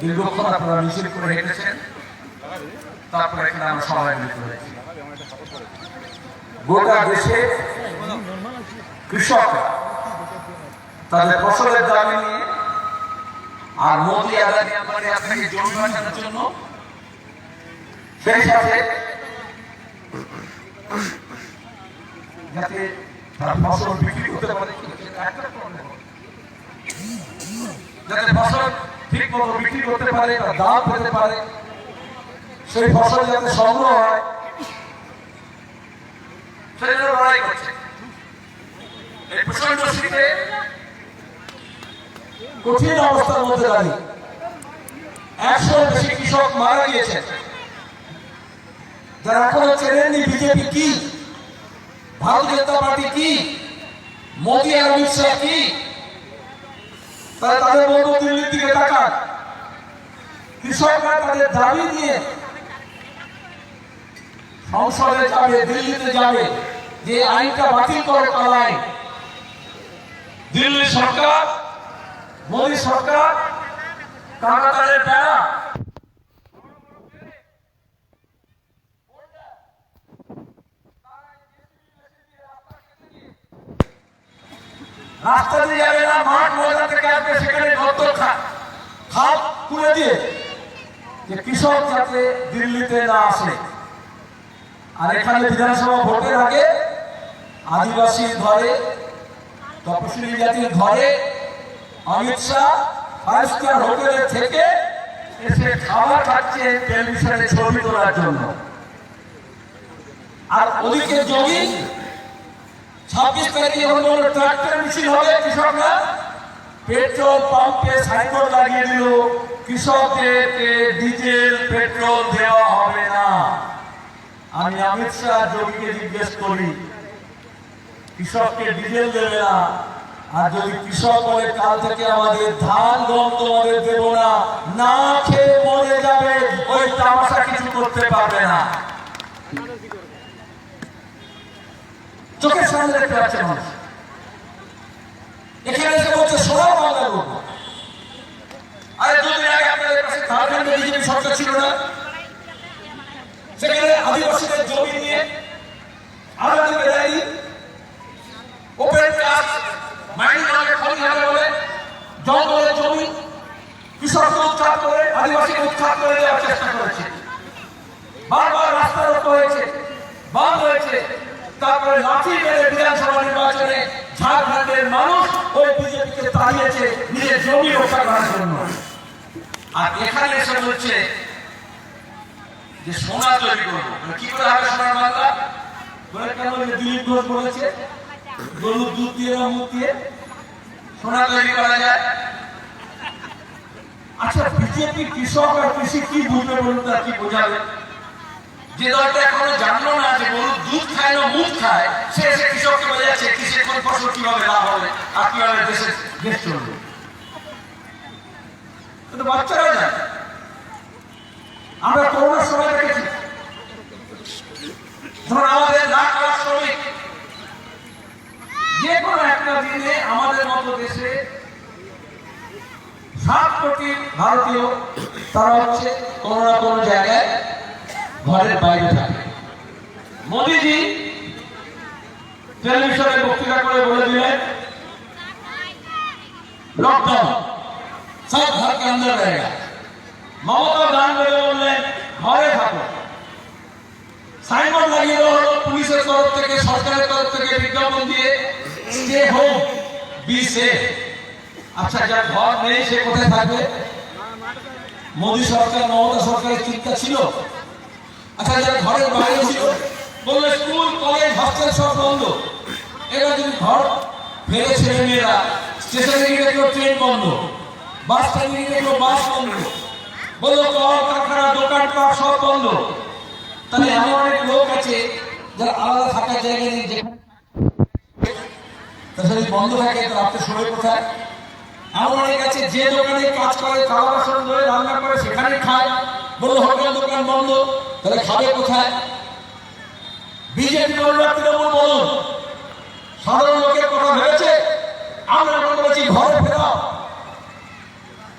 দীর্ঘক্ষণ আপনারা মিছিল করে হেঁটেছেন, তারপরে এখানে আমরা সবাই মিলিত হয়েছি। গোটা দেশে কৃষকরা তাদের ফসলের দাবি নিয়ে আর মোদি আদানি আম্বানি আপনাকে জমি বাঁচানোর জন্য, সেই সাথে যাতে তারা ফসল বিক্রি করতে পারে, যাতে ফসল ঠিক মতো বিক্রি করতে পারে, তার দাম পেতে পারে, সেই ফসল যাতে সংগ্রহ হয়, সেই জন্য লড়াই করছে। এই প্রচন্ড শীতে কঠিন অবস্থার মধ্যে দাঁড়িয়ে 100-এর বেশি কৃষক মারা গিয়েছে, যারা এখনো চেনেননি বিজেপি কি, ভারতীয় জনতা পার্টি কি, মোদী আর অমিত শাহ কি, তারা তাদের মতো দিল্লির দিকে তাকান। কৃষকরা তাদের দাবি নিয়ে সংসদে যাবে, দিল্লিতে যাবে, যে আইনটা বাতিল করো কাল আইন। দিল্লি সরকার, মোদী সরকার কারাগারের বেড়া, রাস্তা দিয়ে যাবে না, মাঠ ময়দান থেকে আসবে, সেখানে গর্ত খাপ খুলে দিয়ে যে কৃষক যাতে দিল্লিতে না আসে। আর এখানে বিধানসভা ভোটের আগে আদিবাসীর ঘরে, তপশিলি জাতির ঘরে অমিত শাহ 5 স্টার হোটেলে থেকে এসে খাবার খাচ্ছে টেলিভিশনে ছবি তোলার জন্য। আর ওদিকে যোগী 26 তারিখে ট্রাক্টর মিছিল হবে, কৃষকরা পেট্রোল পাম্পে সাইনবোর্ড লাগিয়ে দিল, কৃষকদেরকে ডিজেল পেট্রোল দেওয়া হবে না। আমি অমিত শাহ যোগীকে জিজ্ঞেস করি, কৃষককে ডিজেল দেবে না, আর যদি কৃষক বলে কাল থেকে আমাদের ধান গম তোমাদের দেবো না, না খেয়ে মরে যাবে, ওই তামাশা কিছু করতে পারবে না। চোখের সামনে দেখতে পাচ্ছে মানুষ, এখানে এসে বলছে সোনা বাংলা করবো। আরে 2 দিন আগে আপনাদের কাছে ঝাড়খণ্ডে বিজেপি সরকার ছিল না, সেখানে আদিবাসীদের জমি নিয়ে আলাদা বেড়াই ওপেন কাজ মাইনিং হবে, খনি হবে বলে জঙ্গলের জমি কৃষককে উৎখাত করে, আদিবাসীকে উৎখাত করে দেওয়ার চেষ্টা করেছে। বারবার রাস্তা রোধ হয়েছে, বন্ধ হয়েছে। তারপরে লাঠি মেরে বিধানসভা নির্বাচনে ঝাড়খণ্ডের মানুষ ওই বিজেপিকে তাড়িয়েছে নিজের জমি রক্ষা করার জন্য। আর এখানে এসে বলছে যে সোনা তৈরি করবো। কি করে হবে সোনার বাংলা? দিলীপ ঘোষ বলেছে গরুর দুধ দিয়ে বা মুখ দিয়ে সোনা তৈরি করা যায়। আচ্ছা, বিজেপি কৃষক আর কৃষি কি বুঝবে বলুন, তার কি বোঝাবে? যে দলটা এখনো জানলো না যে গরুর দুধ খায় না মুখ খায়, সে এসে কৃষককে বোঝাচ্ছে কৃষির কোন ফসল কিভাবে লাভ হবে আর কিভাবে দেশ চলবে। কিন্তু বাচ্চারা যায়। আমরা করোনার সময় দেখেছি, ধরুন আমাদের লাখ লাখ শ্রমিক যে কোনো একটা দিনে আমাদের মতো দেশে 7 কোটি ভারতীয় তারা হচ্ছে কোনো না কোনো জায়গায় ঘরের বাইরে থাকে। মোদীজি টেলিভিশনে বক্তৃতা করে বলে দিলেন লকডাউন সব ঘর কে অন্দর रहेगा। মমতা দান করে বললেন ঘরে থাকো। সাইনবোর্ড লাগিয়ে দেওয়া হলো পুলিশের তরফ থেকে, সরকারের তরফ থেকে বিজ্ঞাপন দিয়ে, স্টে হোম বি সেফ। আচ্ছা, যার ঘর নেই সে কোথায় থাকবে? মোদী সরকার, মমতা সরকারের চিন্তা ছিল। আচ্ছা, যারা ঘরের বাইরে ছিল, বললো স্কুল কলেজ হস্টেল সব বন্ধ। এবার যদি ঘর ফেরে ছেলে মেয়েরা স্টেশনে গিয়ে দেখলো ট্রেন বন্ধ, বাস স্ট্যান্ডে গিয়ে দেখলো বাস বন্ধ, বললো কল কারখানা দোকানপাট সব বন্ধ। তাহলে এমন অনেক লোক আছে যারা আলাদা থাকার জায়গা নেই, যেখানে বন্ধ থাকে, রাত্রে শোবে কোথায়? এমন অনেক আছে যে দোকানে কাজ করে, থালা বাসন ধরে রান্না করে সেখানে খায়, বললো হোটেল দোকান বন্ধ, তাহলে খাবে কোথায়? বিজেপি বলল তৃণমূল বলুন, সাধারণ লোকের কথা ভেবেছে? আমরা বলেছি ঘরে ফেরাও।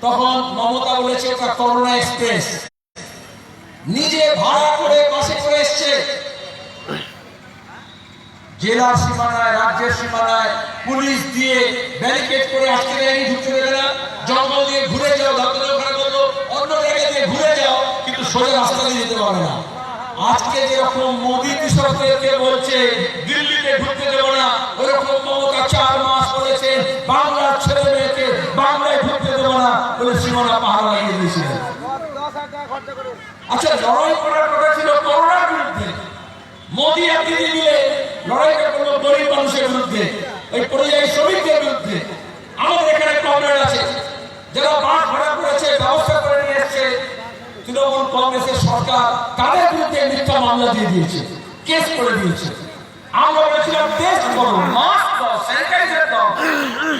তখন মমতা বলেছে ওটা করোনা এক্সপ্রেস, নিজে ভাড়া করে বাসে করে এসছে, জেলার সীমানায় রাজ্যের সীমানায় পুলিশ দিয়ে ব্যারিকেড করে আসতে দেয়নি, ঢুকতে দেবে না, জঙ্গল দিয়ে ঘুরে যাও, দপ্তরের ওখানে বললো অন্য জায়গায় দিয়ে ঘুরে যাও, কিন্তু সোজা রাস্তা দিয়ে যেতে পারবে না। আজকে যেরকম মোদী কৃষকদেরকে বলছে দিল্লিতে ঢুকতে দেবো না, ওরকম মমতা 4 মাস বলেছে বাংলার ছেলে মেয়েকে বাংলায় ঢুকতে দেবো না বলে সীমানা পাহারা লাগিয়ে দিয়েছিলেন। আচ্ছা, লড়াই করার কথা ছিল করোনার বিরুদ্ধে, মোদী আর দিদি মিলে লড়াইটা করলো গরিব মানুষের বিরুদ্ধে, ওই পরিযায়ী শ্রমিকদের বিরুদ্ধে। আমাদের এখানে কমরেড আছে যারা বাস ভাড়া করেছে, ব্যবস্থা করে নিয়ে এসছে, তৃণমূল কংগ্রেসের সরকার তাদের বিরুদ্ধে মিথ্যা মামলা দিয়ে দিয়েছে, কেস করে দিয়েছে। আমরা বলেছিলাম টেস্ট করো, মাস্ক দাও, স্যানিটাইজার দাও,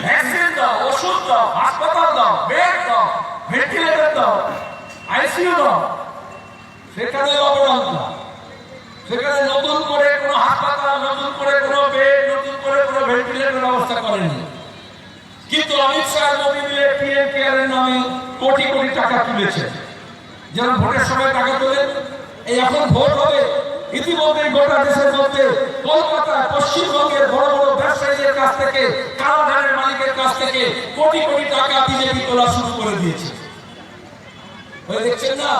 ভ্যাকসিন দাও, ওষুধ দাও, হাসপাতাল দাও, বেড দাও, ভেন্টিলেটর দাও, আইসিইউ দাও। সেখানে অবদান, সেখানে নতুন করে কোনো হাসপাতাল, নতুন করে কোনো বেড, নতুন করে কোনো ভেন্টিলেটর ব্যবস্থা করেনি। কিন্তু অমিত শাহ মোদী মিলে পিএম কেয়ারের নামে কোটি কোটি টাকা তুলেছে। যেমন ভোটের সময় টাকা তোলে, এই এখন ভোট হবে, ইতিমধ্যে গোটা দেশের মধ্যে কলকাতায় পশ্চিমবঙ্গের বড় বড় ব্যবসায়ীদের কাছ থেকে, কারাধারের মালিকের কাছ থেকে কোটি কোটি টাকা বিজেপি তোলা শুরু করে দিয়েছে। ওই দেখছেন না,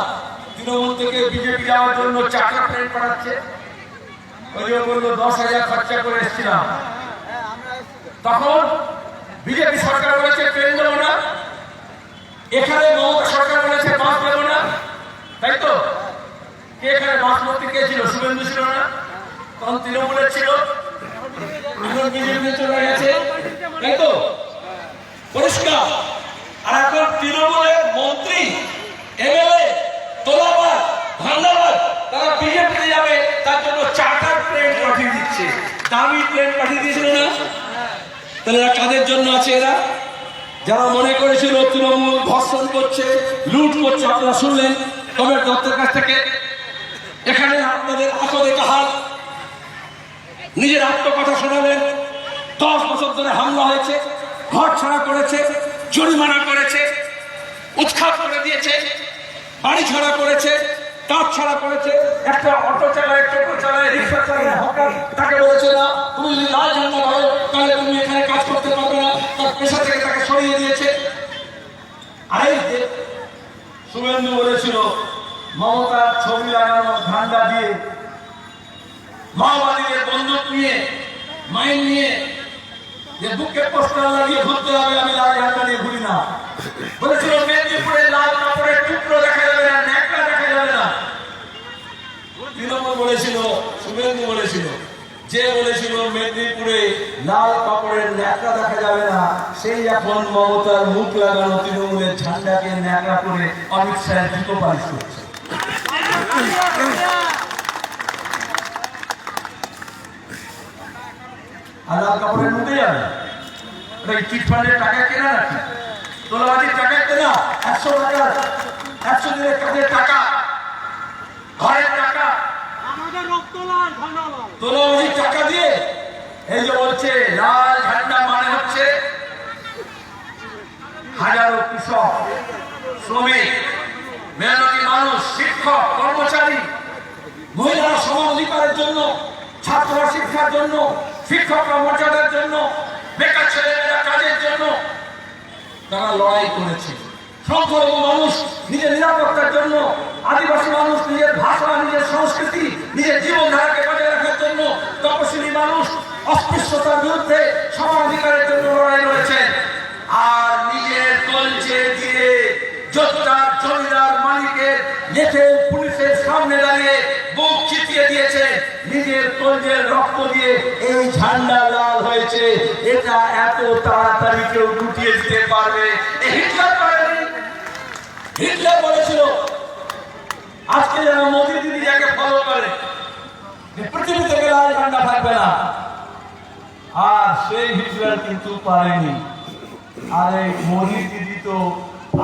তৃণমূল থেকে বিজেপি যাওয়ার জন্য চাকা ট্রেন পাঠাচ্ছে। ওই যে বললো 10,000 খরচা করে এসেছিলাম, তখন বিজেপি সরকার বলেছে ট্রেন দেবো না, এখানে মমতা সরকার বলেছে বাস দেবো না, তাই তো? কে এখানে বাস মন্ত্রী কে ছিল? শুভেন্দু ছিল না? তখন তৃণমূলের ছিল, এখন বিজেপি চলে গেছে, তাই তো? পরিষ্কার। আর এখন তৃণমূলের মন্ত্রী, এমএলএ, তোলাবাদ, ধান্দাবাদ, তারা বিজেপিতে যাবে, তার জন্য চার্টার প্লেন পাঠিয়ে দিচ্ছে, দামি প্লেন পাঠিয়ে দিয়েছিল না? তাহলে এরা কাদের জন্য আছে? এরা যারা মনে করেছিল তৃণমূল ধর্ষণ করছে, লুট করছে, আপনারা শুনলেন কবে দত্তের কাছ থেকে। এখানে আপনাদের আসলে কাহার নিজের আত্মকথা শোনালেন, 10 বছর ধরে হামলা হয়েছে, ঘর ছাড়া করেছে, জরিমানা করেছে, উৎখাত করে দিয়েছে, বাড়ি ছাড়া করেছে, কাজ ছাড়া করেছে। একটা অটো চালায়, টোটো চালায়, রিক্সা চালায়, হকার, তাকে বলেছে না তুমি যদি লাল ঝান্ডা হয় তাহলে তুমি এখানে কাজ করতে পারবে না, তার পেশা থেকে তাকে সরিয়ে দিয়েছে। আর শুভেন্দু বলেছিল মমতার ছবি লাগানো ঝান্ডা দিয়ে, মাওবাদীদের বন্দুক নিয়ে, মাইন নিয়ে, যে বুকে পোস্টার লাগিয়ে ঘুরতে হবে, আমি লাল ঝান্ডা নিয়ে ঘুরি না। বলেছিল মেদিনীপুরে লাল কাপড়ের টুকরো দেখা যাবে না, ন্যাকড়া দেখা যাবে না। তৃণমূল বলেছিল, শুভেন্দু বলেছিল, যে বলেছিল মেদিনীপুরে লাল কাপড়ের ন্যাকড়া দেখা যাবে না, সেই এখন মমতার মুখ লাগানো তৃণমূলের ঝান্ডাকে ন্যাকড়া করে অমিত শাহের জুতো পালিশ করছে। আর লাল কাপড়ের মুখে যাবে, চিটফান্ডের টাকা কেনা নাকি? তোলাবাজির টাকা কেনা, 100 টাকা, 100 দিনের কাজের টাকা, ঘরের টাকা, তোলাবাজির টাকা দিয়ে এই যে বলছে লাল ঝান্ডা মানে হচ্ছে হাজারো কৃষক, শ্রমিক, মেহনতি মানুষ, শিক্ষক, কর্মচারী, মহিলারা সমান অধিকারের জন্য, ছাত্ররা শিক্ষার জন্য, শিক্ষকরা মর্যাদার জন্য, বেকার ছেলেমেয়েরা কাজের জন্য তারা লড়াই করেছে। সংখ্যালঘু মানুষ নিজের নিরাপত্তার জন্য, আদিবাসী মানুষ নিজের ভাষা, নিজের সংস্কৃতি, নিজের জীবনধারাকে বজায় রাখার জন্য, তপশিলী মানুষ অস্পৃশ্যতার বিরুদ্ধে সমান অধিকারের জন্য লড়াই করেছেন। আর নিজের কলচে দিয়ে যোদ্ধার, জমিদার, মালিকের নেটে পুলিশের সামনে দাঁড়িয়ে বুক চিতিয়ে দিয়েছে, নিজের কলজের রক্ত দিয়ে এই ঝান্ডা লাল হয়েছে। এটা এত তাড়াতাড়ি কেউ গুটিয়ে দিতে পারবে? হিটলার পারেনি। হিটলার বলেছিল, আজকে যারা মোদী দিদি যাকে ফলো করে, পৃথিবী থেকে লাল ঝান্ডা থাকবে না। আর সেই হিটলার কিন্তু পারেনি। আর এই মোদী দিদি তো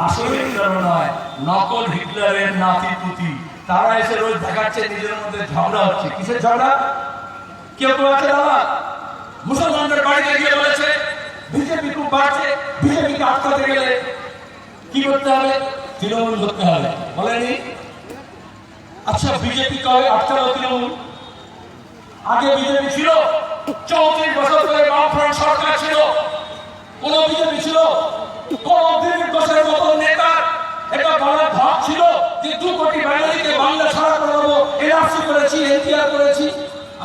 আসলে হিটলার নয়, নকল হিটলারের নাতি পুতি। তারা এসে রোজ দেখাচ্ছে নিজের মধ্যে ঝগড়া হচ্ছে। কিসের ঝগড়া? কেউ কেউ আছে দাদা মুসলমানদের বাড়িতে গিয়ে বলেছে বিজেপি খুব বাড়ছে, বিজেপিকে আটকাতে গেলে কি করতে হবে? তৃণমূল করতে হবে, বলেনি? আচ্ছা, বিজেপি কবে আটকালো তৃণমূল? আগে বিজেপি ছিল, 34 বছর ধরে বামফ্রন্ট সরকার ছিল, কোন বিজেপি ছিল? কোন দিলীপ ঘোষের মতো নেতা এটা বলার ভাব ছিল যে 2 কোটি বাঙালিকে বাংলা ছাড়া করে দেবো, এনআরসি করেছি, এনটিআর করেছি?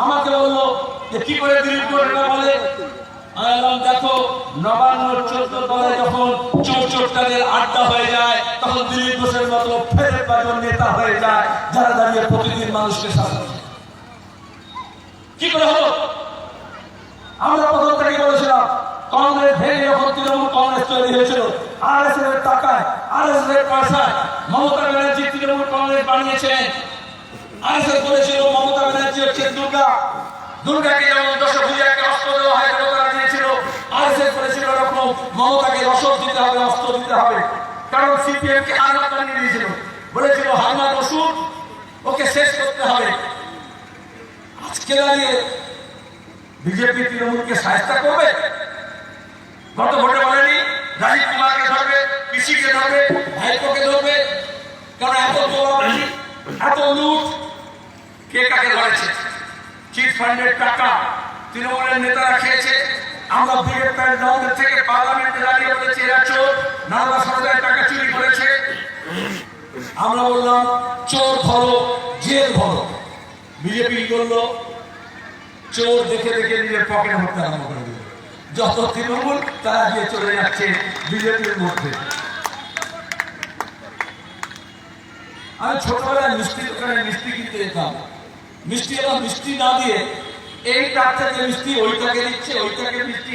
আমাকে বললো যে কি করে দিলীপ ঘোষ এটা বলে? দেখো, নবান্ন 14 দলে যখন চোরটাদের আড্ডা হয়ে যায়, তখন দিলীপ ঘোষের মতো ফেরে বাজন নেতা হয়ে যায়, যারা দাঁড়িয়ে প্রতিদিন মানুষকে শাসন করে। কি করে হলো? আমরা প্রথম থেকে বলেছিলাম কংগ্রেস ভেঙে যখন তৃণমূল কংগ্রেস তৈরি হয়েছিল, আরএসএস এর টাকায়, আরএসএস এর পয়সায় মমতা ব্যানার্জি তৃণমূল কংগ্রেস বানিয়েছেন। আরএসএস বলেছিল মমতা ব্যানার্জি হচ্ছে দুর্গাকে যেমন দশভূজাকে অস্ত্র দেওয়া হয় তারা দিয়েছিল, আরএসএস বলেছিল এরকম মমতাকে রসদ দিতে হবে, অস্ত্র দিতে হবে। কারণ সিপিএম কে হারমাত বানিয়ে দিয়েছিল, বলেছিল হারমাত ওষুধ, ওকে শেষ করতে হবে। আজকে দাঁড়িয়ে বিজেপি তৃণমূলকে সাহায্য করবে? গত ভোটে বলেনি রাজীব কুমারকে ধরবে, পিসিকে ধরবে, ভাইপোকে ধরবে? কারণ এত চোরাবাজি, এত লুট কে কাকে ধরেছে? চিট ফান্ডের টাকা তৃণমূলের নেতারা খেয়েছে। আমরা বিজেপির দলের থেকে পার্লামেন্টে দাঁড়িয়ে বলেছি এরা চোর, নানা সরকারের টাকা চুরি করেছে। আমরা বললাম চোর ধরো, জেল ধরো। বিজেপি বললো চোর দেখে দেখে নিজের পকেটে ভরতে আরম্ভ করে দিল। যত তৃণমূল তারা গিয়ে চলে যাচ্ছে বিজেপির মধ্যে। আমি ছোটবেলায় মিষ্টি দোকানে মিষ্টি কিনতে যেতাম, মিষ্টি এবার মিষ্টি না দিয়ে এই কাপ থেকে মিষ্টি ওইটাকে দিচ্ছে, ওইটাকে মিষ্টি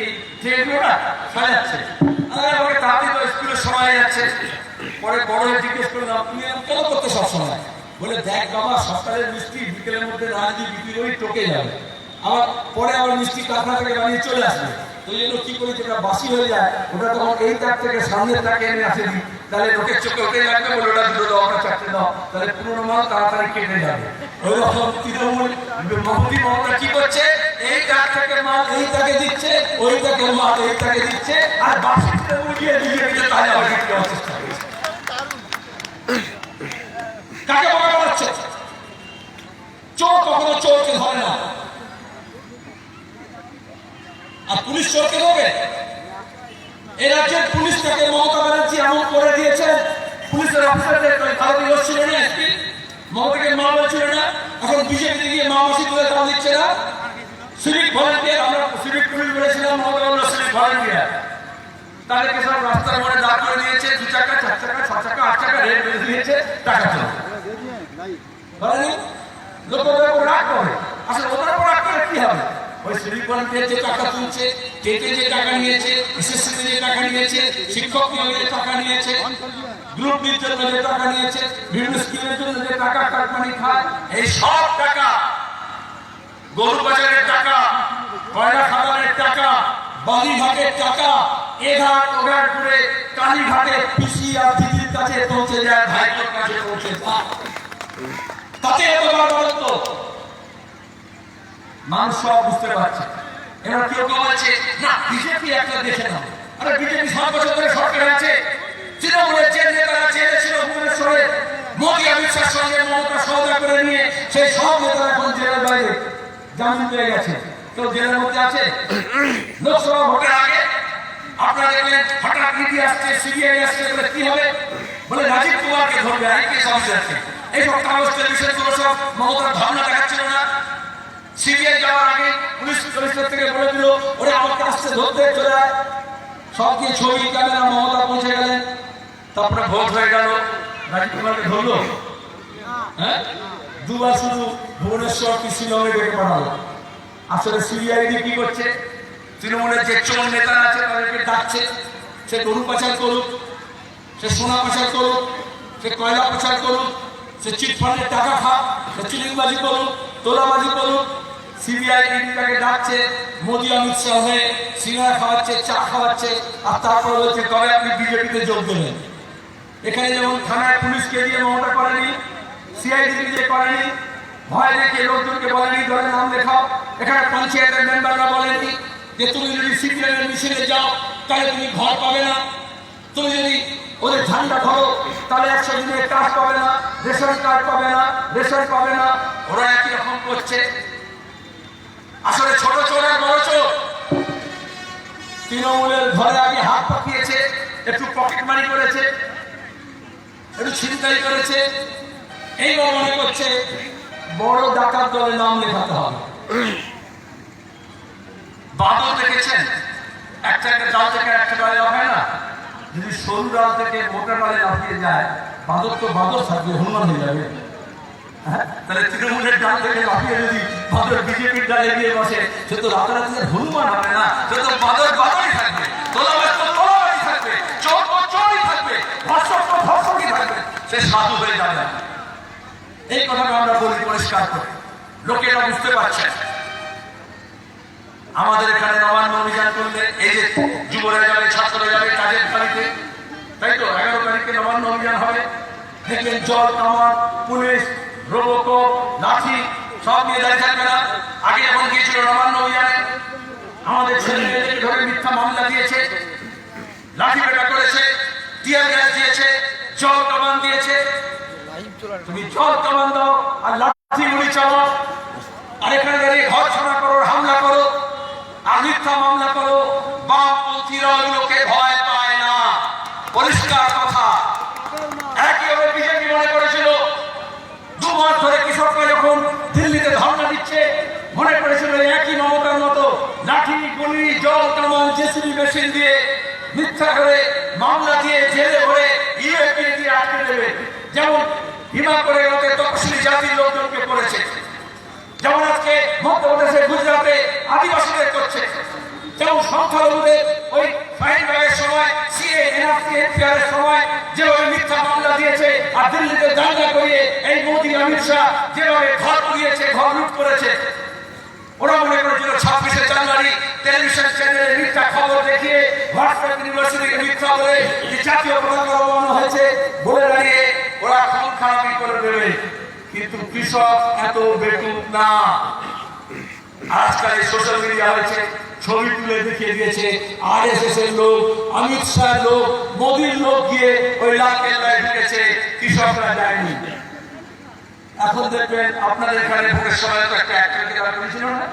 না সাজাচ্ছে। আমাকে তাড়াতাড়ি স্কুলের সময় যাচ্ছে। পরে বড় হয়ে জিজ্ঞেস করলাম তুমি কেন করতে সবসময়? বলে দেখ বাবা, সকালের মিষ্টি বিকেলের মধ্যে না দিয়ে বিক্রি করে টোকে যাবে, আবার পরে আবার মিষ্টি কারখানা থেকে বানিয়ে চলে আসবে। ওই জন্য কি করি, যেটা বাসি হয়ে যায় ওটা তখন এই তার থেকে সামনের তাকে এনে আসে দিই, তাহলে লোকের চোখে ওটাই লাগবে, বলে ওটা দুটো দাও, ওটা চারটে দাও, তাহলে পুরোনো মাল তাড়াতাড়ি কেটে যাবে। ওই রকম তৃণমূল মোদী মমতা কি করছে, এই তার থেকে মাল এই তাকে দিচ্ছে, ওই তাকে মাল এই তাকে দিচ্ছে, আর বাসি তৃণমূল দিয়ে বিজেপিতে তাজা হয়ে দেওয়ার চেষ্টা করছে। কাকে বলা হচ্ছে? চোর কখনো চোরকে ধরে না। আর পুলিশ চোরকে ধরবে? এই রাজ্যের পুলিশটাকে মমতা ব্যানার্জি এমন করে দিয়েছেন, পুলিশের অফিসারদের ছিল না, এসপি মমতাকে মা বলছিল না, এখন বিজেপি গিয়ে মা মাসি তুলে দাম দিচ্ছে না। সিভিক ভলেন্টিয়ার, আমরা সিভিক পুলিশ বলেছিলাম, মমতা বলল সিভিক ভলেন্টিয়ার। তাদেরকে সব রাস্তার মোড়ে দাঁড় করে দিয়েছে, 2 চাকা 4 চাকা 6 চাকা 8 চাকা রেট বেঁধে দিয়েছে, টাকা চলে বলেনি। লোকের উপর রাগ করে, আসলে ওদের উপর রাগ করে কি হবে? ওই সিভিক ভলেন্টিয়ার যে টাকা তুলছে, টেটে যে টাকা নিয়েছে, এসএসসিতে যে টাকা নিয়েছে, শিক্ষক নিয়োগে যে টাকা নিয়েছে, গ্রুপ ডির জন্য যে টাকা নিয়েছে, বিভিন্ন স্কিমের জন্য যে টাকা কাটমানি খায়, এই সব টাকা, গরু বাজারের টাকা, কয়লা খাদানের টাকা, বালিঘাটের টাকা, এঘাট ওঘাট করে কালীঘাটে পিসি আর দিদির কাছে পৌঁছে যায়, ভাইপোর কাছে পৌঁছে যায়। তাতে এতবার বলতো মানুষ সব বুঝতে পারছে। এবার কেউ কেউ বলছে না বিজেপি একটা দেখে নাও, আরে বিজেপি 7 বছর ধরে সরকার আছে, তৃণমূলের যে নেতারা জেলে ছিল ভুবনেশ্বরে, মোদী অমিত শাহর সঙ্গে মমতা সওদা করে নিয়ে সেই সব নেতারা এখন জেলের বাইরে জামিন পেয়ে গেছে। কেউ জেলের মধ্যে আছে? লোকসভা ভোটের আগে আপনারা দেখলেন হঠাৎ ইডি আসছে, সিবিআই আসছে, বলে কি হবে? বলে রাজীব কুমারকে ধরবে, আইপিএস অফিসারকে। এইসব কাগজ টেলিভিশন গুলো সব মমতার ধর্ণা দেখাচ্ছিল না? সিবিআই যাওয়ার আগে পুলিশ কমিশনার থেকে বলে দিল ওরা আমাকে আসছে ধরতে চলে যায়, সব দিয়ে ছবি ক্যামেরা মমতা পৌঁছে গেলেন। তারপরে ভোট হয়ে গেল, রাজীব কুমারকে ধরলো, হ্যাঁ 2 বার শুধু ভুবনেশ্বর কি শিলংয়ে ডেকে পাঠালো। আসলে সিবিআইডি কি করছে, তৃণমূলের যে চোর নেতারা আছে তাদেরকে ডাকছে, সে গরু পাচার করুক, সে সোনা পাচার করুক, সে কয়লা পাচার করুক, সে চিট ফান্ডের টাকা খাক, সে চিলিংবাজি করুক, তোলাবাজি করুক, সিবিআই তাকে ডাকছে, মোদী অমিত শাহ হয়ে সিঙ্গারা খাওয়াচ্ছে, চা খাওয়াচ্ছে, আর তারপর বলছে কবে আপনি বিজেপিতে যোগ দেবেন। এখানে যেমন থানায় পুলিশকে দিয়ে মমতা করেনি, সিআইডি দিয়ে করেনি, ভয় দেখিয়ে লোকজনকে বলেনি দলের নাম লেখাও। এখানে পঞ্চায়েতের মেম্বাররা বলেনি যে তুমি যদি সিপিএমের মিছিলে যাও তাহলে তুমি ঘর পাবে না। তুমি যদি ওদের ঝান্ডা ধরো তাহলে 100 দিনের কাজ পাবে না, রেশন কার্ড পাবে না, রেশন পাবে না। ওরা একই রকম করছে। আসলে ছোট চোর আর বড় চোর। তৃণমূলের ঘরে আগে হাত পাকিয়েছে, একটু পকেট মানি করেছে, একটু ছিনতাই করেছে, এইবার মনে করছে বড় ডাকাত দলের নাম লেখাতে হবে। বাদল দেখেছেন একটা ডাল থেকে একটা ডালে লাফায় না, যদি সরু ডাল থেকে মোটা ডালে লাফিয়ে যায় বাদল তো বাদল থাকবে, হনুমান হয়ে যাবে। তাহলে তৃণমূলের ডাল থেকে লাফিয়ে যদি বাদল বিজেপির ডালে গিয়ে বসে, সে তো রাতারাতি হনুমান হবে না, সে তো বাদল বাদলই থাকবে, তোলাবাজ তো তোলাবাজই থাকবে, চোর তো চোরই থাকবে, ধর্ষক তো ধর্ষকই থাকবে, সে সাধু হয়ে যাবে। এই কথাটা আমরা বলি পরিষ্কার করে, লোকেরা বুঝতে পারছে। আমাদের এখানে নবান্ন অভিযান করলে এই যে যুবরা যাবে, ছাত্ররা যাবে কাজের তারিখে, তাই তো 11 তারিখে নবান্ন অভিযান হবে। দেখবেন জল কামান, পুলিশ, রোবকপ, লাঠি সব নিয়ে দাঁড়িয়ে থাকবে না। আগে এখন গিয়েছিল নবান্ন অভিযানে, আমাদের ছেলে মেয়েদের ধরে মিথ্যা মামলা দিয়েছে, লাঠি পেটা করেছে, টিয়ার গ্যাস দিয়েছে, জল কামান দিয়েছে। তুমি জল কামান দাও আর লাঠি গুলি চালাও, আর এখানে দাঁড়িয়ে ঘর ছাড়া করো, হামলা করো আর মিথ্যা মামলা করো। বামপন্থীরা লোকে ভয় পায় না, পরিষ্কার কথা। একইভাবে বিজেপি মনে করেছিল 2 মাস ধরে কৃষকরা যখন দিল্লিতে ধর্ণা দিচ্ছে, মনে করেছিল একই মমতার মতো লাঠি গুলি জল কামান জেসিবি মেশিন দিয়ে মিথ্যা করে মামলা দিয়ে জেলে ভরে ইউএপি দিয়ে আটকে দেবে, যেমন হিমা করে তপশিলি জাতির লোকজনকে করেছে, যেমন আজকে মধ্যপ্রদেশে গুজরাটে আদিবাসীদের করছে, যেমন সংখ্যালঘুদের ওই ফাইন ব্যাগের সময় সিএ এনআরসি এনপিআর এর সময় যেভাবে মিথ্যা মামলা দিয়েছে আর দিল্লিতে দাঙ্গা করিয়ে এই মোদী অমিত শাহ যেভাবে ঘর পুড়িয়েছে, ঘর লুট করেছে। ওরা মনে করেছিল 26শে জানুয়ারি টেলিভিশন চ্যানেলে মিথ্যা খবর দেখিয়ে হোয়াটসঅ্যাপ ইউনিভার্সিটিকে মিথ্যা বলে জাতীয় পতাকা অবমাননা হয়েছে বলে দাঁড়িয়ে ওরা খুন খারাপি করে দেবে। কিন্তু কৃষক এত বেকুব না। আজকাল সোশ্যাল মিডিয়া হয়েছে, ছবি তুলে দেখিয়ে দিয়েছে আরএসএস এর লোক, অমিত শাহ লোক, মোদীর লোক গিয়ে ওই লাল কেল্লায় ঢুকেছে, কৃষকরা যায়নি। এখন দেখবেন আপনাদের এখানে ভোটের সময় তো একটা অ্যাক্টিভিটি করা হয়েছিল না,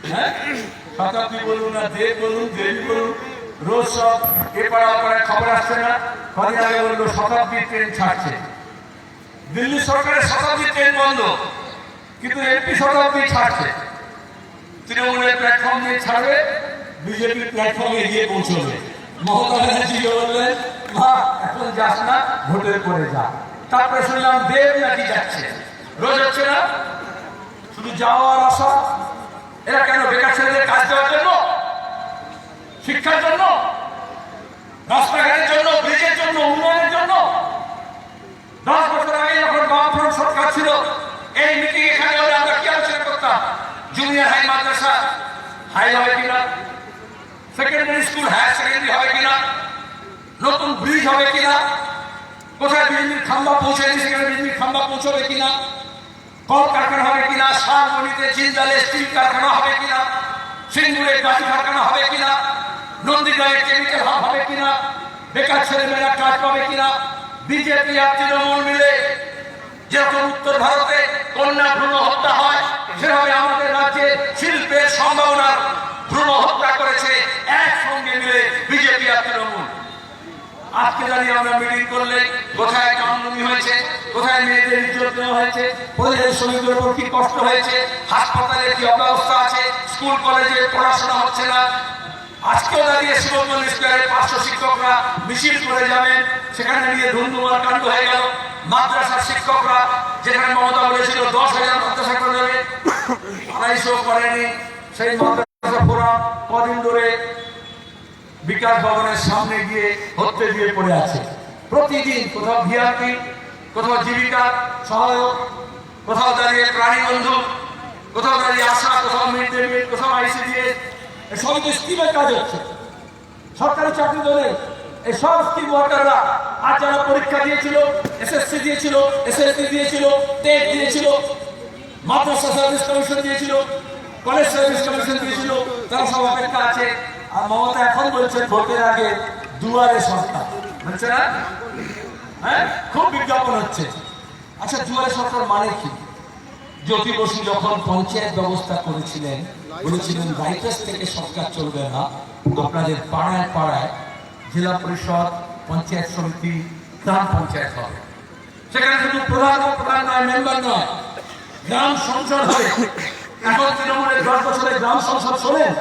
হ্যাঁ, শতাব্দী বলুন না দেব বলুন, দেবী বলুন, রোজ সব এপাড়া ওপাড়ায় খবর আসছে না। কদিন আগে বললো শতাব্দী ট্রেন ছাড়ছে, দিল্লি সরকারের শতাব্দী ট্রেন বন্ধ, কিন্তু এমপি শতাব্দী ছাড়ছে। তৃণমূলের প্ল্যাটফর্ম দিয়ে ছাড়বে, বিজেপির প্ল্যাটফর্মে গিয়ে পৌঁছবে। মমতা ব্যানার্জি বললেন মা এখন যাস না, ভোটের পরে যা। তারপরে শুনলাম দেব নাকি যাচ্ছে, রোজ হচ্ছে না, শুধু যাওয়ার আশা। এরা কেন বেকার ছেলেদের কাজ দেওয়ার জন্য, শিক্ষার জন্য, রাস্তাঘাটের জন্য, ব্রিজের জন্য, উন্নয়নের জন্য। 10 বছর আগে যখন বামফ্রন্ট সরকার ছিল, এই মিটিং এখানে হলে আমরা কি আলোচনা করতাম? জুনিয়র হাই মাদ্রাসা হাই হবে কিনা, সেকেন্ডারি স্কুল হায়ার সেকেন্ডারি হবে কিনা, নতুন ব্রিজ হবে কিনা, কোথায় বিজলির খাম্বা পৌঁছায়নি সেখানে বিজলির খাম্বা পৌঁছবে কিনা, কল কারখানা হবে কিনা, শালবনিতে জিন্দালে স্টিল কারখানা হবে কিনা, সিঙ্গুরে গাড়ি কারখানা হবে কিনা, নন্দীগ্রামে কেমিক্যাল হাব হবে কিনা, বেকার ছেলেমেয়েরা কাজ পাবে কিনা। বিজেপি আর তৃণমূল মিলে যেরকম উত্তর ভারতে কন্যা ভ্রূণ হত্যা হয়, সেভাবে আমাদের রাজ্যে শিল্পের সম্ভাবনার ভ্রূণ হত্যা করেছে একসঙ্গে মিলে বিজেপি আর তৃণমূল। আজকে দাঁড়িয়ে আমরা মিটিং করলে কোথায় কামদুনি হয়েছে, কোথায় মেয়েদের ইজ্জত দেওয়া হয়েছে, পরিযায়ী শ্রমিকদের উপর কি কষ্ট হয়েছে, হাসপাতালে কি অব্যবস্থা আছে, স্কুল কলেজে পড়াশোনা হচ্ছে না। আজকেও দাঁড়িয়ে শিবমন্দির স্কোয়ারে 500 শিক্ষকরা মিছিল করে যাবেন, সেখানে নিয়ে ধুমধুমার কাণ্ড হয়ে গেল। মাদ্রাসার শিক্ষকরা যেখানে মমতা বলেছিল 10,000 মাদ্রাসা করে দেবে, 250 করেনি। সেই মাদ্রাসা ফোরাম কদিন ধরে বিকাশ ভবনের সামনে গিয়ে হত্যা দিয়ে পড়ে আছে। প্রতিদিন কোথাও ভিআরপি, কোথাও জীবিকা সহায়ক, কোথাও দাঁড়িয়ে প্রাণী বন্ধু, কোথাও দাঁড়িয়ে আশা, কোথাও মিড ডে মিল, কোথাও আইসিডিএস। সবই তো স্কিমের কাজ হচ্ছে, সরকারি চাকরি ধরে এই সব স্কিম ওয়ার্কাররা আজ যারা পরীক্ষা দিয়েছিল, এসএসসি দিয়েছিল, এসএসসি দিয়েছিল, টেট দিয়েছিল, মাদ্রাসা সার্ভিস কমিশন দিয়েছিল, কলেজ সার্ভিস কমিশন দিয়েছিল, তারা সব অপেক্ষা আছে আর মমতা এখন বলছেন ভোটের আগে দুয়ারে সরকার, বলছে না? হ্যাঁ, খুব বিজ্ঞাপন হচ্ছে। আচ্ছা, দুয়ারে সরকার মানে কি? জ্যোতি বসু যখন পঞ্চায়েত ব্যবস্থা করেছিলেন, বলেছিলেন রাইটার্স থেকে সরকার চলবে না, আপনাদের পাড়ায় পাড়ায় জেলা পরিষদ, পঞ্চায়েত সমিতি, গ্রাম পঞ্চায়েত হবে। সেখানে শুধু প্রধান নয়, মেম্বার নয়, গ্রাম সংসদ হবে। এখন তৃণমূলের 10 বছরে গ্রাম সংসদ শোনেন?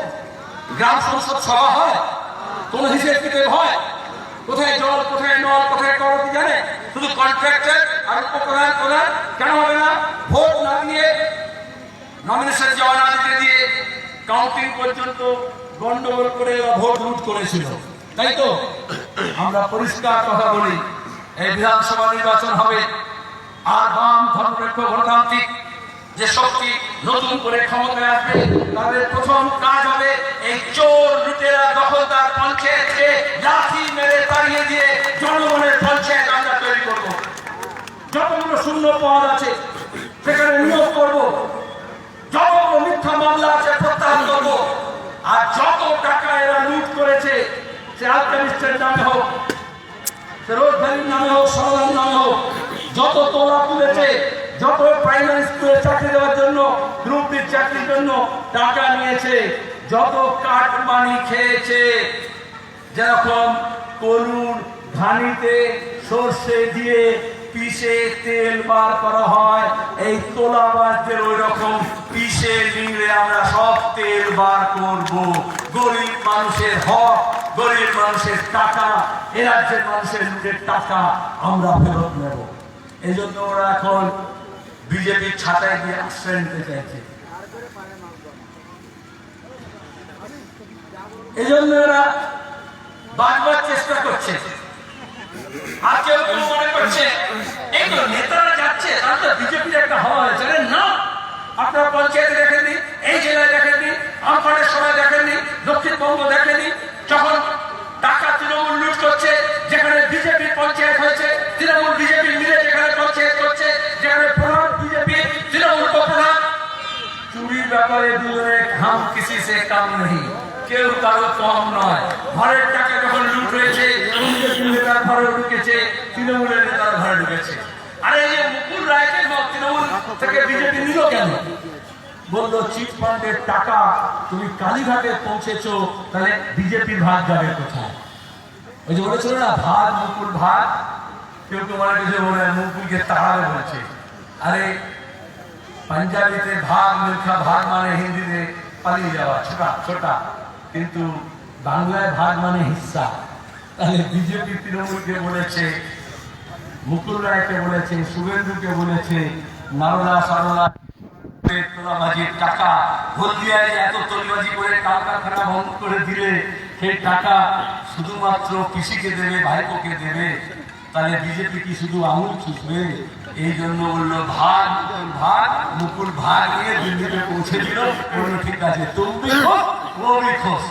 গ্রাম সংসদ সভা হয়? কোন হিসেব কিতাব হয়? কোথায় জল, কোথায় নল, কোথায় কলকি জানে? শুধু কন্ট্রাক্টর আর উপপ্রধান প্রধান। কেন হবে না? ভোট না দিয়ে, নমিনেশন জমা না দিতে দিয়ে কাউন্টিং পর্যন্ত গন্ডগোল করে ভোট লুট করেছিল, তাই তো? আমরা পরিষ্কার কথা বলি, এই বিধানসভা নির্বাচন হবে আর বাম ধর্মনিরপেক্ষ গণতান্ত্রিক যে শক্তি নতুন করে ক্ষমতায় আসবে, তাদের প্রথম কাজ হবে এই চোর লুটেরা দখলদার পঞ্চায়েতকে লাঠি মেরে তাড়িয়ে দিয়ে জনগণের পঞ্চায়েত আমরা তৈরি করব। যতগুলো শূন্য পদ আছে সেখানে নিয়োগ করব, যতগুলো মিথ্যা মামলা আছে প্রত্যাহার করব, আর যত টাকা এরা লুট করেছে, সে আফগানিস্তানের নামে হোক, সে রোজভ্যালির নামে হোক, সরলার নামে হোক, যত তোলা তুলেছে, যত প্রাইমারি স্কুলে চাকরি দেওয়ার জন্য, গ্রুপ ডি চাকরির জন্য টাকা নিয়েছে, যত কাট মানি খেয়েছে, যেরকম গরুর ধানিতে সর্ষে দিয়ে পিষে তেল বার করা হয়, এই তোলাবাজদের ওই রকম পিষে নিংড়ে আমরা সব তেল বার করব। গরিব মানুষের হক, গরিব মানুষের টাকা, এ রাজ্যের মানুষের লুটের টাকা আমরা ফেরত নেব। এই জন্য ওরা এখন বিজেপির ছাতায় গিয়ে আশ্রয় নিতে চাইছে। এই জন্য ওরা বারবার চেষ্টা করছে। আর কেউ কেউ মনে করছে এই তো নেতারা যাচ্ছে, তারা তো বিজেপির একটা হওয়া হয়েছে। না, আপনারা পঞ্চায়েতে দেখেননি, এই জেলায় দেখেননি, আমফানের সময় দেখেননি, দক্ষিণবঙ্গ দেখেননি, যখন টাকা তৃণমূল লুট করছে, যেখানে বিজেপির পঞ্চায়েত হয়েছে, তৃণমূল বিজেপি মিলে যেখানে পঞ্চায়েত করছে, যেখানে প্রধান বিজেপি, তৃণমূল প্রধান, চুরির ব্যাপারে দুজনে হাম কিসি সে কাম নেই, কেউ কারো কম নয়। ঘরের টাকা যখন লুট হয়েছে, নেতার ঘরে ঢুকেছে, তৃণমূলের নেতার ঘরে ঢুকেছে। আরে এই যে মুকুল রায়কে তৃণমূল থেকে বিজেপি নিল কেন? বললো চিট ফান্ডের টাকা তুমি কালীঘাটে পৌঁছেছো, তাহলে বিজেপির ভাগ যাবে কোথায়? ওই যে বলেছিল না ভাগ মুকুল ভাগ, কেউ কেউ মনে কিছু বলে মুকুলকে তাড়াবে বলছে। আরে পাঞ্জাবিতে ভাগ মিল্খা ভাগ মানে হিন্দিতে পালিয়ে যাওয়া, ছোটা ছোটা, কিন্তু বাংলায় ভাগ মানে হিস্সা। তাহলে বিজেপি তৃণমূলকে বলেছে, মুকুল রায়কে বলেছে, শুভেন্দুকে বলেছে, নারলা সারলা তোলাবাজির টাকা, হলদিয়ায় এত তোলাবাজি করে কারখানা বন্ধ করে দিলে সেই টাকা শুধুমাত্র পিসিকে দেবে, ভাইপোকে দেবে, তাহলে বিজেপি কি শুধু আঙুল চুষবে? এই জন্য বললো ভাগ ভাগ, মুকুল ভাগ নিয়ে দিল্লিতে পৌঁছে দিল, বললো ঠিক আছে তুমি খোঁজ, ও বি খোঁজ।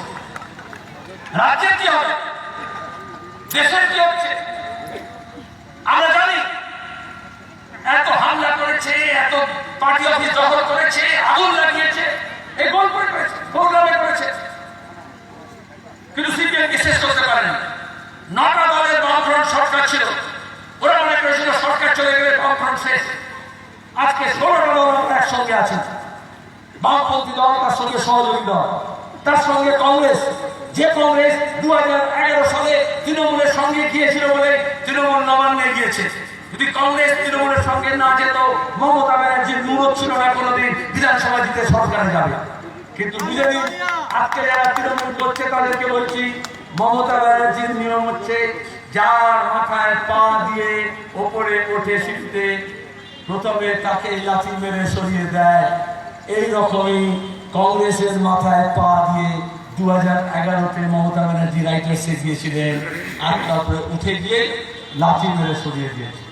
রাজ্যের কি হবে, দেশের কি হচ্ছে আমরা জানি। এত হামলা করেছে, এত পার্টি অফিস দখল করেছে, আগুন লাগিয়েছে, এই গোল করে করেছে, প্রোগ্রামে করেছে, কিন্তু সিপিএমকে শেষ করতে পারেনি। 9টা দলের বামফ্রন্ট সরকার ছিল, ওরা মনে করেছিল সরকার চলে গেলে বামফ্রন্ট শেষ। আজকে 16টা দল আমরা একসঙ্গে আছেন, বামপন্থী দল, তার সঙ্গে সহযোগী দল, তার সঙ্গে কংগ্রেস। যে কংগ্রেস 2011 সালে তৃণমূলের সঙ্গে গিয়েছিল বলে তৃণমূল নবান্নে গিয়েছে। যদি কংগ্রেস তৃণমূলের সঙ্গে না যেত, মমতা ব্যানার্জির মুরত ছিল না কোনোদিন বিধানসভা জিতে সরকারে যাবে। কিন্তু বিজেপি আজকে যারা তৃণমূল করছে তাদেরকে বলছি, মমতা ব্যানার্জির নিয়ম হচ্ছে যার মাথায় পা দিয়ে ওপরে ওঠে সিঁড়িতে, প্রথমে তাকে লাথি মেরে সরিয়ে দেয়। এই রকমই কংগ্রেসের মাথায় পা দিয়ে 2011-তে মমতা ব্যানার্জি রাইটার্সে গিয়েছিলেন, আর তারপরে উঠে গিয়ে লাথি মেরে সরিয়ে দিয়েছে।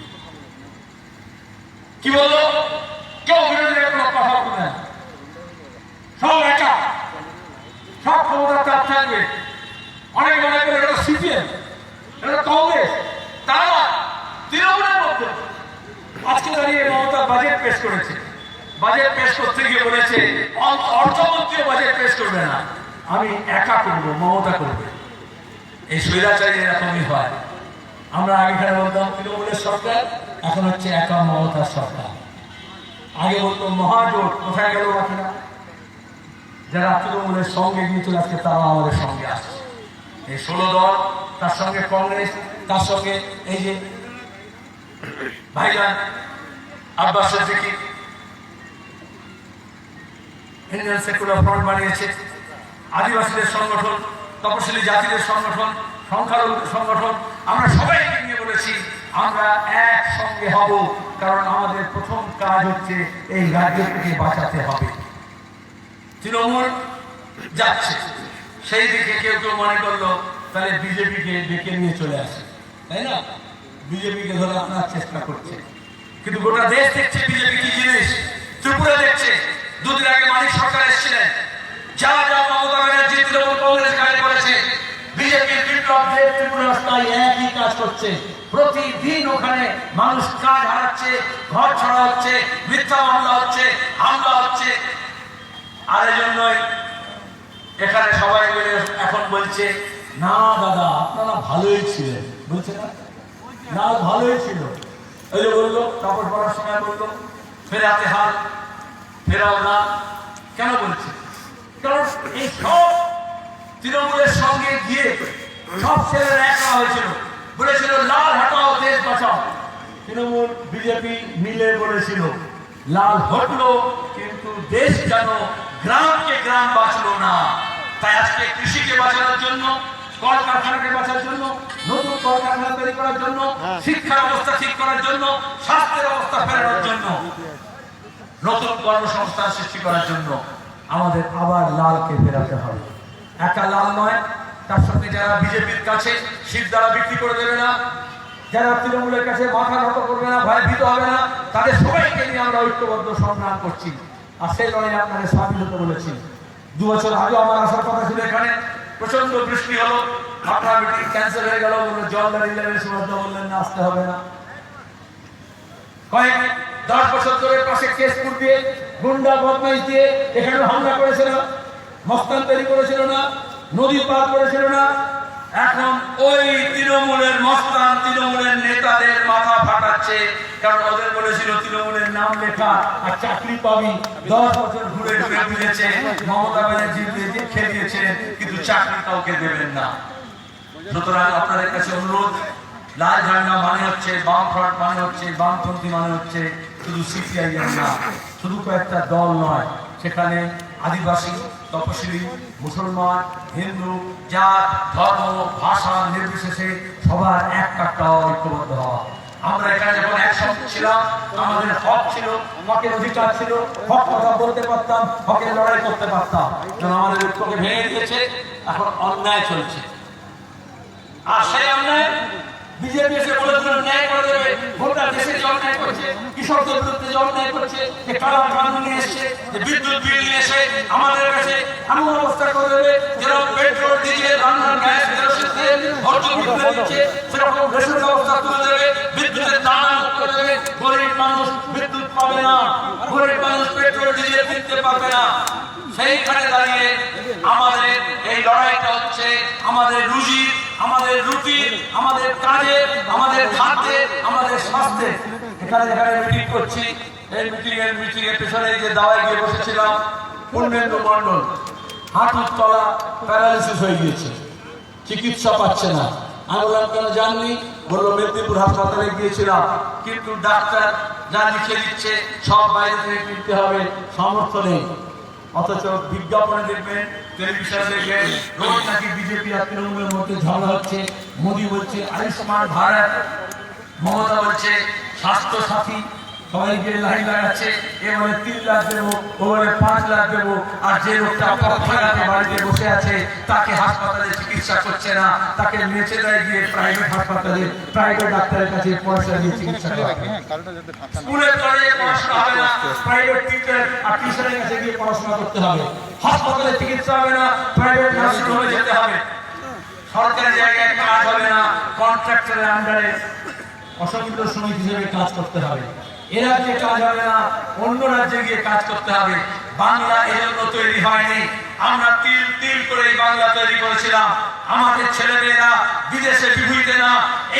কি বললো? কেউ বিরোধীরা কোনো কথা বলবে না, সব একা, সব ক্ষমতা চাপ থাকবে। অনেক মনে করে এটা সিপিএম, এটা কংগ্রেস, তারা তৃণমূলের মধ্যে। আজকে দাঁড়িয়ে মমতা বাজেট পেশ করেছে, বাজেট পেশ করতে গিয়ে বলেছে অর্থমন্ত্রী বাজেট পেশ করবে না। আমি একা করবো, মমতা করবে। এই স্বৈরাচারী এরকমই হয়। আমরা আগেখানে বলতাম তৃণমূলের সরকার, এখন হচ্ছে একা মমতার সরকার। আগে বলতো মহাজোট, কোথায় গেল বাকিরা? যারা তৃণমূলের সঙ্গে গিয়েছিল আজকে তারা আমাদের সঙ্গে আসছে। এই 16 দল, তার সঙ্গে কংগ্রেস, তার সঙ্গে এই যে ভাইজান Abbas Siddiqui Indian secular front বানিয়েছে, আদিবাসীদের সংগঠন, তপশিলি জাতিদের সংগঠন, সংখ্যালঘুদের সংগঠন, আমরা সবাইকে নিয়ে বলেছি আমরা একসঙ্গে হব, কারণ আমাদের প্রথম কাজ হচ্ছে এই রাজ্যকে বাঁচাতে হবে। তৃণমূল যাচ্ছে সেই দিকে, কেউ কেউ মনে করলো তাহলে বিজেপিকে ডেকে নিয়ে চলে আসে, তাই না? বিজেপিকে ধরে আনার চেষ্টা করছে, কিন্তু গোটা দেশ দেখছে বিজেপি কি জিনিস। ত্রিপুরা দেখছে, দুদিন আগে মানিক সরকার এসেছিলেন, যা যা মমতা ব্যানার্জি তৃণমূল কংগ্রেস কাজ করেছে, বিজেপির বিপ্লব ত্রিপুরা রাস্তায় একই কাজ করছে। প্রতিদিন ওখানে মানুষ কাজ হারাচ্ছে, ঘর ছাড়া হচ্ছে, মিথ্যা মামলা হচ্ছে, হামলা হচ্ছে। আর এই জন্যই এখানে সবাই মিলে এখন বলছে না দাদা আপনারা ভালোই ছিলেন, বলছে না, না ভালোই ছিল। ওই যে বললো কাপড় পরার সময় বললো ফেরাতে হাল ফেরাও না, কেন বলছে? কারণ এই সব তৃণমূলের সঙ্গে গিয়ে সব ছেলেরা এক হয়েছিল, বলেছিল লাল হটাও দেশ বাঁচাও। তৃণমূল বিজেপি মিলে বলেছিল লাল হটলো, কিন্তু দেশ যেন গ্রামকে গ্রাম বাঁচলো না। তাই আজকে কৃষিকে বাঁচানোর জন্য, কলকারখানাকে বাঁচানোর জন্য, নতুন কলকারখানা তৈরি করার জন্য, শিক্ষার অবস্থা ঠিক করার জন্য, স্বাস্থ্যের অবস্থা ফেরানোর জন্য, নতুন কর্মসংস্থান সৃষ্টি করার জন্য আমাদের আবার লালকে ফেরাতে হবে। একা লাল নয়, তার সঙ্গে যারা বিজেপির কাছে শীত দ্বারা বিক্রি করে দেবে না, যারা তৃণমূলের কাছে মাথা নত করবে না, ভয় ভীত হবে না, তাদের সবাইকে নিয়ে আমরা ঐক্যবদ্ধ সংগ্রাম করছি। আর সেই লড়াই আপনাদের সামিল হতে বলেছি। 2 বছর আগে আমার আসার কথা ছিল, এখানে প্রচন্ড বৃষ্টি হলো, আপনার মিটিং ক্যান্সেল হয়ে গেল, বললো জল দাঁড়িয়ে সুরক্ষা, বললেন না আসতে হবে না। কয়েক 10 বছর ধরে পাশে কেশপুর দিয়ে গুন্ডা বদমাইশ দিয়ে এখানে হামলা করেছিল, মস্তান তৈরি করেছিল না, নদী পার করেছিল না। এখন ওই তৃণমূলের মস্তান, তৃণমূলের নেতাদের মাথা ফাটাচ্ছে, কারণ ওদের বলেছিল তৃণমূলের নাম লেখা আর চাকরি পাবি। 10 বছর ঘুরে ঘুরে বুঝেছে মমতা ব্যানার্জি দিয়ে খেলিয়েছেন, কিন্তু চাকরি কাউকে দেবেন না। সুতরাং আপনাদের কাছে অনুরোধ, লাল ঝান্ডা মানে হচ্ছে বামফ্রন্ট, মানে হচ্ছে বামপন্থী, মানে হচ্ছে শুধু সিপিআইএম না, শুধু কয়েকটা দল নয়, সেখানে আদিবাসী, তপশিলি, মুসলমান, হিন্দু, জাত, ধর্ম, ভাষা নির্বিশেষে সবার এক কাট্টা ঐক্যবদ্ধ হওয়া। আমরা এখানে যখন একসঙ্গে ছিলাম, আমাদের হক ছিল, হকের অধিকার ছিল, হক কথা বলতে পারতাম, হকের লড়াই করতে পারতাম। কারণ আমাদের ঐক্যকে ভেঙে দিয়েছে, এখন অন্যায় চলছে। আর সেই অন্যায় বিজেপি এসে বলে দিল ন্যায় করে দেবে, গোটা দেশে যে অন্যায় করছে, কৃষকদের বিরুদ্ধে যে অন্যায় করছে, যে কারা কানুন নিয়ে এসছে, যে বিদ্যুৎ বিল নিয়ে এসে আমাদের কাছে এমন অবস্থা করে দেবে যেরকম পেট্রোল, ডিজেল, রান্নার গ্যাস, কেরোসিন দিয়ে ভর্তুকি বিল দিচ্ছে, সেরকম রেশন ব্যবস্থা তুলে দেবে, বিদ্যুতের দাম করে দেবে। গরিব মানুষ বিদ্যুৎ পাবে না, গরিব মানুষ পেট্রোল ডিজেল কিনতে পারবে না। সেইখানে দাঁড়িয়ে আমাদের এই লড়াইটা হচ্ছে আমাদের রুজি, আমাদের রুটি, আমাদের কাজে, আমাদের খাদ্যে, আমাদের স্বাস্থ্যে। এখানে যেখানে মিটিং করছি, এই মিটিং এর পেছনে যে দাওয়ায় গিয়ে বসেছিলাম, পূর্ণেন্দু মন্ডল হাঁটুর তলা প্যারালিসিস হয়ে গিয়েছে, চিকিৎসা পাচ্ছে না। আমি বললাম কেন জাননি? বললো মেদিনীপুর হাসপাতালে গিয়েছিলাম, কিন্তু ডাক্তার যা লিখে দিচ্ছে সব বাইরে থেকে কিনতে হবে, সামর্থ্য নেই। অথচ বিজ্ঞাপনে দেখবেন, টেলিভিশনে দেখবেন, রোজ নাকি বিজেপি আর তৃণমূলের মধ্যে ঝগড়া হচ্ছে। মোদী বলছে আয়ুষ্মান ভারত, মমতা বলছে স্বাস্থ্য সাথী, সবাই গিয়ে লাইন লাগাচ্ছে, এ বলে 3 লাখ দেবো, ও বলে 5 লাখ দেবো। আর যে লোকটা বাড়িতে বসে আছে, তাকে হাসপাতালে চিকিৎসা করছে না, তাকে নেচে দেয় গিয়ে প্রাইভেট হাসপাতালে, প্রাইভেট ডাক্তারের কাছে পয়সা দিয়ে চিকিৎসা করাবে। স্কুলের কলেজে পড়াশোনা হবে না, প্রাইভেট টিচার আর টিচারের কাছে গিয়ে পড়াশোনা করতে হবে। হাসপাতালে চিকিৎসা হবে না, প্রাইভেট নার্সিং হোমে যেতে হবে। সরকারি জায়গায় কাজ হবে না, কন্ট্রাক্টরের আন্ডারে অসংখ্য শ্রমিক হিসেবে কাজ করতে হবে। এ রাজ্যে কাজ হবে না, অন্য রাজ্যে গিয়ে কাজ করতে হবে। বাংলা এজন্য তৈরি হয়নি, আমরা তিল তিল করে এই বাংলা তৈরি করেছিলাম। আমাদের ছেলেমেয়েরা বিদেশে বিভূতিতে না,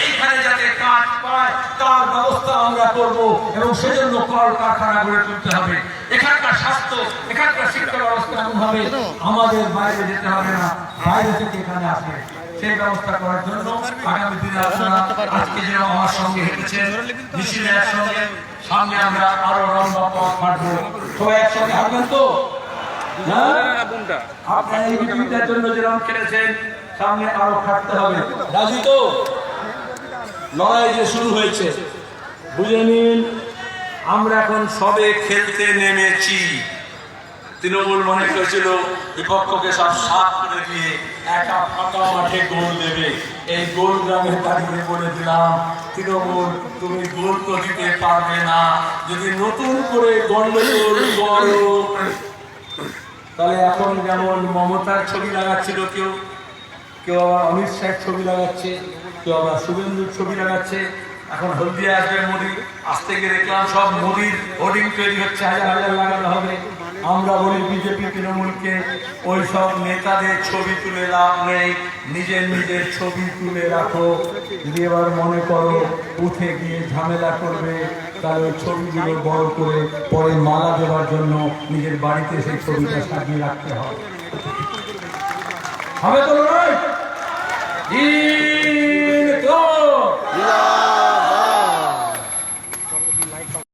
এইখানে যাতে কাজ পায় তার ব্যবস্থা আমরা করব, এবং সেজন্য কল কারখানা গড়ে তুলতে হবে। এখানকার স্বাস্থ্য, এখানকার শিক্ষা ব্যবস্থা এমন হবে আমাদের বাইরে যেতে হবে না, বাইরে থেকে এখানে আসবে। সেই ব্যবস্থা করার জন্য আগামী দিনে আপনারা আজকে যে আমার সঙ্গে হেঁটেছেন মিছিলের একসঙ্গে, সামনে আমরা আরো লম্বা পথ হাঁটবো। সবাই একসঙ্গে হাঁটবেন তো? আপনারা এই পৃথিবীটার জন্য যেরকম খেলেছেন, সামনে আরো হাঁটতে হবে। রাজি তো? লড়াই যে শুরু হয়েছে, বুঝে নিন আমরা এখন সবে খেলতে নেমেছি। তৃণমূল মনে করেছিল বিপক্ষকে সব সাফ করে দিয়ে একা ফাঁকা মাঠে গোল দেবে। এই গোল গ্রামে দাঁড়িয়ে বলে দিলাম, তৃণমূল তুমি গোল তো দিতে পারবে না। যদি নতুন করে গন্ডগোল করো, তাহলে এখন যেমন মমতার ছবি লাগাচ্ছিল কেউ, কেউ আবার অমিত শাহের ছবি লাগাচ্ছে, কেউ আবার শুভেন্দুর ছবি লাগাচ্ছে। এখন হলদিয়া আসবে মোদি, আসতে গিয়ে দেখলাম সব মোদির হোর্ডিং তৈরি হচ্ছে, হাজার হাজার লাগানো হবে। আমরা বলি বিজেপি তৃণমূলকে ওই সব নেতাদের ছবি তুলে লাভ নেই, নিজের নিজের ছবি তুলে রাখো। যদি এবার মনে করো উঠে গিয়ে ঝামেলা করবে, তাহলে ওই ছবিগুলো বড় করে পরে মালা দেওয়ার জন্য নিজের বাড়িতে সেই ছবিটা সাজিয়ে রাখতে হবে। হবে তো?